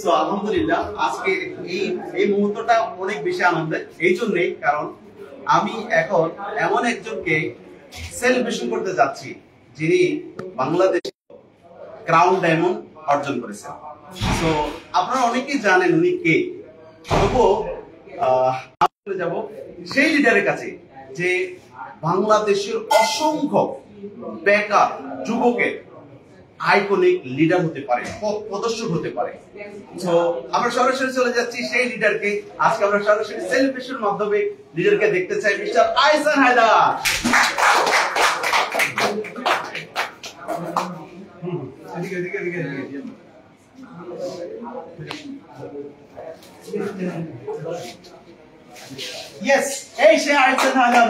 So আলহামদুলিল্লাহ আজকে এই এই মুহূর্তটা অনেক বেশি আনন্দের এই জন্যই কারণ আমি এখন এমন একজনকে সেলিব্রেশন করতে যাচ্ছি যিনি বাংলাদেশে ক্রাউন ডায়মন্ড অর্জন করেছেন। সো আপনারা অনেকেই জানেন উনি কে, তবুও আমি যাব সেই লিডারের কাছে যে বাংলাদেশের অসংখ্য বেকার যুবকের আইকনিক লিডার হতে পারে, প্রদর্শক হতে পারে। তো আমরা সরাসরি চলে যাচ্ছি সেই লিডারকে। আজকে আমরা সরাসরি সেলিব্রেশন মাধ্যমে লিডারকে দেখতে চাই, মিস্টার আহসান হায়দার। ইয়েস, এই সে আহসান হায়দার।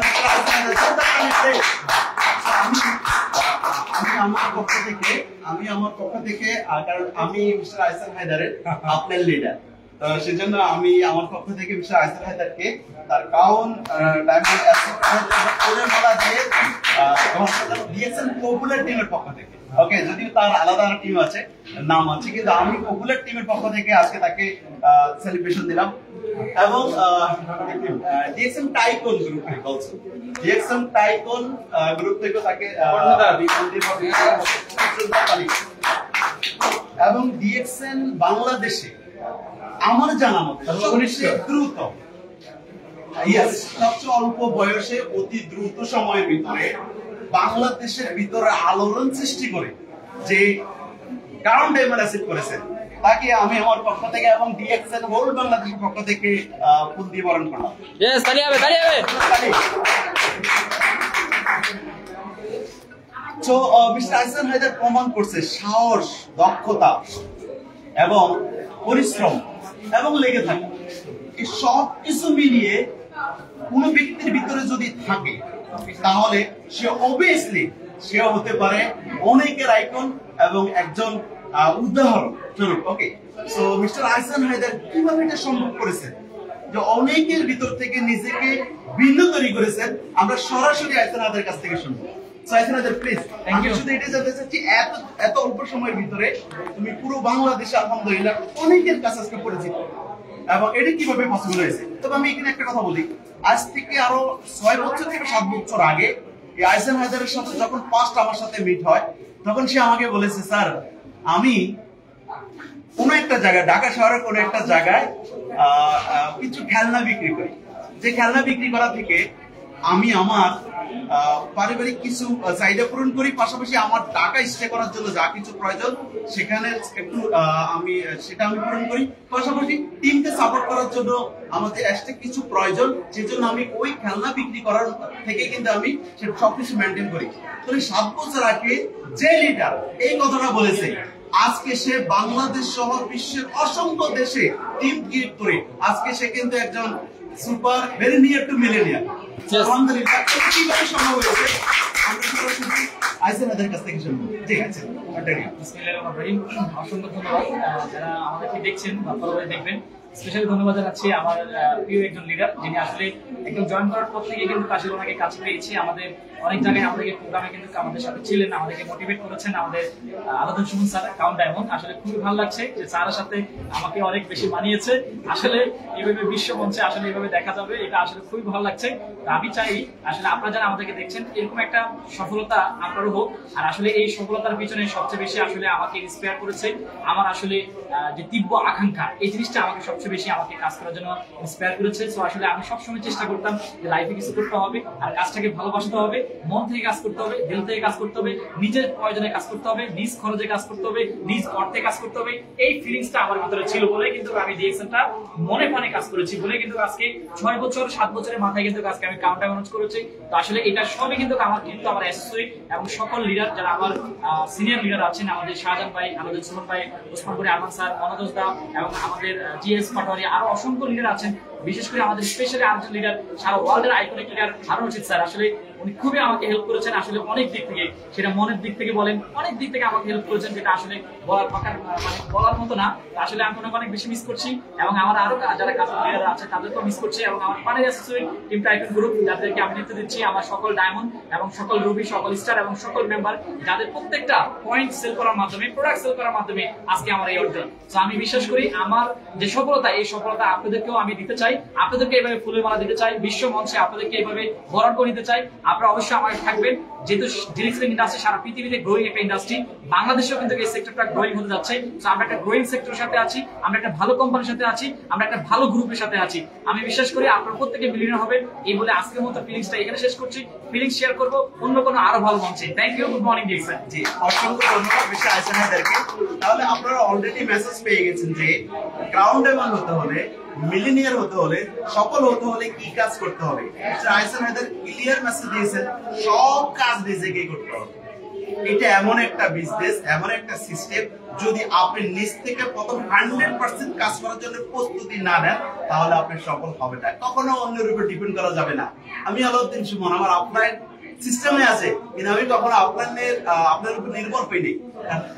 আমি আমার পক্ষ থেকে কারণ আমি মিস্টার আহসান হায়দারের আপনার লিডার, তো সেজন্য আমি আমার পক্ষ থেকে মিস্টার আহসান হায়দারকে তার ক্রাউন ডায়মন্ড দিয়েছেন পপুলার টিমের পক্ষ থেকে। ওকে, যদিও তার আলাদা টিম আছে, নাম আছে, কিন্তু আমি পপুলার টিমের পক্ষ থেকে আজকে তাকে সেলিব্রেশন দিলাম। এবং ডিএক্সএম টাইকন গ্রুপ থেকে বলছো, ডিএক্সএম টাইকন গ্রুপ থেকে তাকে এবং ডিএক্সএন বাংলাদেশে আমার জানা মতে সবচেয়ে দ্রুত, সবচেয়ে অল্প বয়সে অতি দ্রুত সময়ের ভিতরে বাংলাদেশের ভিতরে আলোড়ন সৃষ্টি করে যে ক্রাউন ডায়মন্ড অ্যাচিভ করেছেন তাকে আমি আমার পক্ষ থেকে এবং ডিএক্সএন হোল বাংলাদেশের পক্ষ থেকে ফুল দিয়ে বরণ করলাম। ইয়েস, তালি হবে, তালি হবে। তো মিস্টার আহসান হায়দার প্রমাণ করছে সাহস, দক্ষতা এবং পরিশ্রম এবং লেগে থাকা, এই সব কিছু মিলিয়ে কোন ব্যক্তির ভিতরে যদি থাকে তাহলে সে অবভিয়াসলি সে হতে পারে অনেকের আইকন এবং একজন উদাহরণ স্বরূপ। ওকে, সো মিস্টার আহসান হায়দার কিভাবে এটা সম্ভব করেছেন যে অনেকের ভিতর থেকে নিজেকে ভিন্ন তৈরি করেছেন, আমরা সরাসরি আহসান হায়দারের কাছ থেকে শুনবো। প্লিজ, আমি শুধু এটা জানতে চাচ্ছি, এত অল্প সময়ের ভিতরে তুমি পুরো বাংলাদেশে আলহামদুলিল্লাহ অনেকের কাছে আজকে পরিচিত, এবং এটা কিভাবে পসিবল হয়েছে? তবে আমি এখানে একটা কথা বলি, আজ থেকে আরো 6 বছর থেকে 7 বছর আগে এই আহসান হায়দারের সাথে যখন ফার্স্ট আমার সাথে মিট হয়, তখন সে আমাকে বলেছে, স্যার আমি কোন একটা জায়গায়, ঢাকা শহরের কোন একটা জায়গায় কিছু খেলনা বিক্রি করি, যে খেলনা বিক্রি করা থেকে আমি আমার পারিবারিক কিছু চাহিদা পূরণ করি, পাশাপাশি আমার টাকা স্টে করার জন্য যা কিছু প্রয়োজন সেখানে একটু আমি পূরণ করি, পাশাপাশি টিমকে সাপোর্ট করার জন্য আমাদের এক্সট্রা কিছু প্রয়োজন, সেজন্য আমি ওই খেলনা বিক্রি করার থেকে কিন্তু আমি সবকিছু মেনটেন করি। তাহলে 7 বছর আগে যে লিডার এই কথাটা বলেছে, আজকে সে বাংলাদেশ সহ বিশ্বের অসংখ্য দেশে টিম ক্রিয়েট করে আজকে সে কিন্তু একজন super very near to millionaire. আলহামদুলিল্লাহ, কিভাবে সম্ভব হয়েছে আমরা সরাসরি আহসান হায়দারের কাছ থেকে শুনবো। ঠিক আছে, বিসমিল্লাহির রহমানির রহিম। অসংখ্য ধন্যবাদ যারা আমাদেরকে দেখছেন বা পরবর্তী দেখবেন। স্পেশালি ধন্যবাদ জানাচ্ছি আমার প্রিয় একজন লিডার, যিনি আসলে একদম জয়েন করার পর থেকে কিন্তু আসলে ওনাকে কাছে পেয়েছি। আমাদের অনেক জায়গায় আমাদেরকে প্রোগ্রামে কিন্তু আমাদের সাথে ছিলেন, আমাদেরকে মোটিভেট করেছেন। আমাদের আলাদা সুমন স্যার, ক্রাউন ডায়মন্ড, আসলে খুবই ভালো লাগছে যে স্যারের সাথে আমাকে অনেক বেশি মানিয়েছে। আসলে এইভাবে বিশ্ব মঞ্চে আসলে এইভাবে দেখা যাবে, এটা আসলে খুবই ভালো লাগছে। আমি চাই আসলে আপনারা যারা আমাদেরকে দেখছেন এরকম একটা সফলতা আপনারও হোক। আর আসলে এই সফলতার পিছনে সবচেয়ে বেশি আসলে আমাকে ইন্সপায়ার করেছে আমার আসলে যে তীব্র আকাঙ্ক্ষা, এই জিনিসটা আমাকে সবচেয়ে বেশি আমাকে কাজ করার জন্য ইন্সপায়ার করেছে। সো আসলে আমি সবসময় চেষ্টা করতাম যে লাইফে কিছু করতে হবে, আর কাজটাকে ভালোবাসতে হবে, মন থেকে কাজ করতে হবে, দিল থেকে কাজ করতে হবে, নিজের প্রয়োজনে কাজ করতে হবে, নিজ খরচে কাজ করতে হবে, নিজ অর্থে কাজ করতে হবে। এই ফিলিংসটা আমার ভিতরে ছিল বলে কিন্তু আমি ডিএক্সএনটা মনে প্রাণে কাজ করেছি বলে কিন্তু আজকে 6 বছর 7 বছরের মাথায় কিন্তু আজকে আমি ক্রাউন ডায়মন্ড করেছি। তো আসলে এটা সবই কিন্তু আমার অ্যাসোসিয়েট এবং সকল লিডার যারা আমার সিনিয়র লিডার আছেন, আমাদের শাহজাহান ভাই, আমাদের সুমন ভাই, ওসমানপুরি আরমান স্যার, মনোজ দা এবং আমাদের জিএস পাটোয়ারি, আরো অসংখ্য লিডার আছেন বিশেষ করে আমাদের স্পেশালি আরেকজন লিডার, সারা ওয়ার্ল্ডের iconic leader Harun Rashid sir. আসলে উনি খুবই আমাকে হেল্প করেছেন, আসলে অনেক দিক থেকে, সেটা মনের দিক থেকে বলেন, অনেক দিক থেকে আমাকে হেল্প করেছেন, যেটা আসলে বলার বলার মতো না। আসলে আমি ওনাকে অনেক বেশি মিস করছি, এবং আমার আরো যারা কাছের লিডার আছে তাদেরকেও মিস করছি, এবং আমার পানির অ্যাসোসিয়েট টিম টাইকন গ্রুপ যাদেরকে আমি নেতৃত্ব দিচ্ছি, আমার সকল ডায়মন্ড এবং সকল রুবি, সকল স্টার এবং সকল মেম্বার, যাদের প্রত্যেকটা পয়েন্ট সেল করার মাধ্যমে, প্রোডাক্ট সেল করার মাধ্যমে আজকে আমার এই অর্জন। তো আমি বিশ্বাস করি আমার যে সফলতা, এই সফলতা আপনাদেরকেও আমি দিতে চাই, আপনাদেরকে এইভাবে ফুলের মালা দিতে চাই, বিশ্ব মঞ্চে আপনাদেরকে এইভাবে বরণ করে নিতে চাই। আপনারা অবশ্যই আমার থাকবেন, যেহেতু ডিরেক্ট সেলিং ইন্ডাস্ট্রি সারা পৃথিবীতে গ্রোয়িং একটা ইন্ডাস্ট্রি, বাংলাদেশেও কিন্তু এই সেক্টরটা গ্রোয়িং হতে যাচ্ছে। তো আমরা একটা গ্রোয়িং সেক্টরের সাথে আছি, আমরা একটা ভালো কোম্পানির সাথে আছি, আমরা একটা ভালো গ্রুপের সাথে আছি। আমি বিশ্বাস করি আপনারা প্রত্যেকে মিলিয়নার হবেন। এই বলে আজকের মতো ফিলিংসটা এখানে শেষ করছি। ফিলিংস শেয়ার করব অন্য কোনো আরো ভালো মঞ্চে। Thank you, good morning director. জি, অসংখ্য ধন্যবাদ মিস্টার আহসান হায়দারকে। তাহলে আপনারা অলরেডি মেসেজ পেয়ে গেছেন যে ক্রাউন ডায়মন্ড হতে হলে, মিলিনিয়ার হতে হলে, সফল হতে হলে কি কাজ করতে হবে। Mister Ahsan Haider clear message দিয়েছেন, সব কাজ নিজেকেই করতে হবে। এটা এমন একটা বিজনেস, এমন একটা সিস্টেম, যদি আপনি নিজ থেকে প্রথম 100% কাজ করার জন্য প্রস্তুতি না নেন, তাহলে আপনি সফল হবে না। কখনো অন্যের উপর ডিপেন্ড করা যাবে না। আমি আলাউদ্দিন সুমন, আমার আপনার সিস্টেমে আছে, কিন্তু আমি কখনো আপনার উপর নির্ভর হইনি।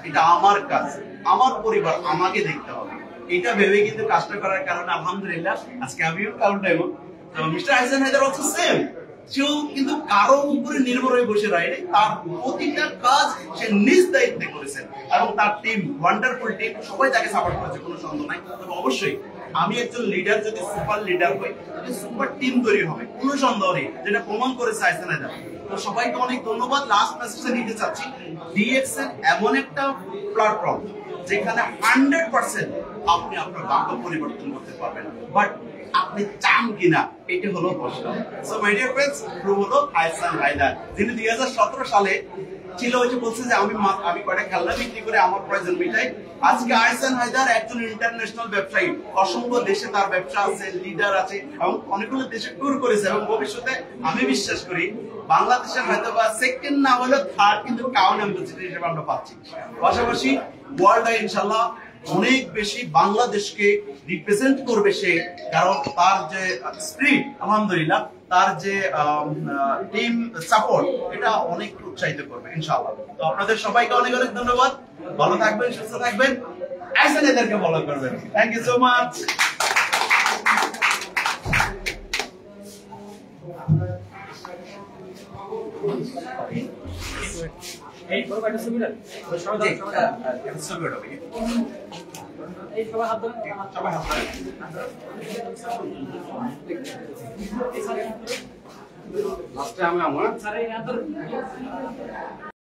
এটা আমার কাজ, আমার পরিবার, আমাকে দেখতে হবে। এটা ভেবে কিন্তু কাজটা করার কারণে আলহামদুলিল্লাহ আজকে আমিও কারণ ডায়মন্ড। তো mister Ahsan Haider also same, সেও কিন্তু কারো উপরে নির্ভর হয়ে বসে রয়নি, তার প্রতিটা কাজ সে নিজ দায়িত্বে করেছেন, এবং তার টিম, ওয়ান্ডারফুল টিম, সবাই তাকে সাপোর্ট করেছে, কোনো সন্দেহ নাই। তবে অবশ্যই আমি একজন লিডার যদি সুপার লিডার হই, সুপার টিম তৈরি হবে, কোনো সন্দেহ নেই, যেটা প্রমাণ করেছে আহসান হায়দার। তো সবাইকে অনেক ধন্যবাদ। লাস্ট মেসেজটা নিতে চাচ্ছি, ডিএক্সএল এমন একটা প্ল্যাটফর্ম যেখানে 100% আপনি আপনার ভাগ্য পরিবর্তন করতে পারবেন, বাট আপনি চান কিনা, এটা হলো প্রশ্ন। So my dear friends, pro হলো আহসান হায়দার, যিনি 2017 সালে ছিল, ওই যে বলছে যে আমি কয়টা খেলনা বিক্রি করে আমার প্রয়োজন মিটাই। আজকে আহসান হায়দার একজন ইন্টারন্যাশনাল ব্যবসায়ী, অসংখ্য দেশে তার ব্যবসা আছে, লিডার আছে, এবং অনেকগুলো দেশে ট্যুর করেছে, এবং ভবিষ্যতে আমি বিশ্বাস করি বাংলাদেশের হয়তো বা সেকেন্ড না হলেও থার্ড কিন্তু ক্রাউন অ্যাম্বাসেডর হিসেবে আমরা পাচ্ছি। পাশাপাশি ওয়ার্ল্ডে ইনশাল্লাহ অনেক বেশি বাংলাদেশকে রিপ্রেজেন্ট করবে সে, কারণ তার যে স্পিরিট, আলহামদুলিল্লাহ, তার যে টিম সাপোর্ট, এটা অনেক উৎসাহিত করবে ইনশাআল্লাহ। তো আপনাদের সবাইকে অনেক অনেক ধন্যবাদ। ভালো থাকবেন, সুস্থ থাকবেন, আহসান হায়দারকে ফলো করবেন। Thank you so much. এই বড় একটা সুবিধা সবাই এই সবাই হাত ধরে, সবাই হাত ধরে। লাস্টে আমি আমার স্যার এই হাত ধরে।